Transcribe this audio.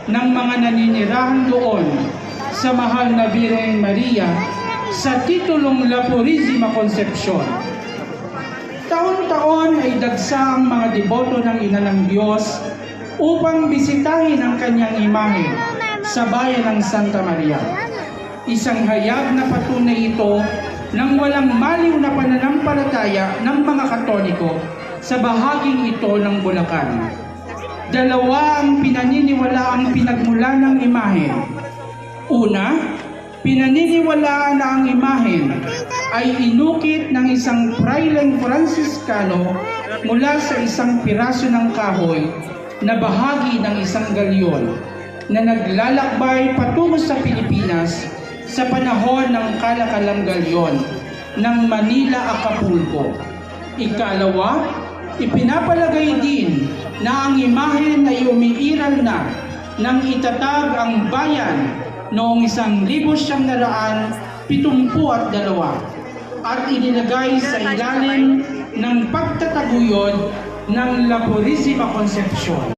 ng mga naninirahan doon sa mahal na Birhen Maria sa titulong La Purisima Concepcion. Taon-taon ay dagsa ang mga deboto ng Ina ng Diyos upang bisitahin ang kanyang imahe sa bayan ng Santa Maria. Isang hayag na patunay ito ng walang maliw na pananampalataya ng mga Katoliko sa bahaging ito ng Bulacan. Dalawa ang pinaniniwalaang pinagmula ng imahe. Una, pinaniniwalaan na ang imahe ay inukit ng isang praileng Franciscano mula sa isang piraso ng kahoy na bahagi ng isang galyon na naglalakbay patungo sa Pilipinas sa panahon ng kalakalang galyon ng Manila-Acapulco. Ikalawa, ipinapalagay din na ang imahe ay umiiral na nang itatag ang bayan noong 1972 at inilagay sa ilalim ng pagtataguyod ng La Purisima Concepcion.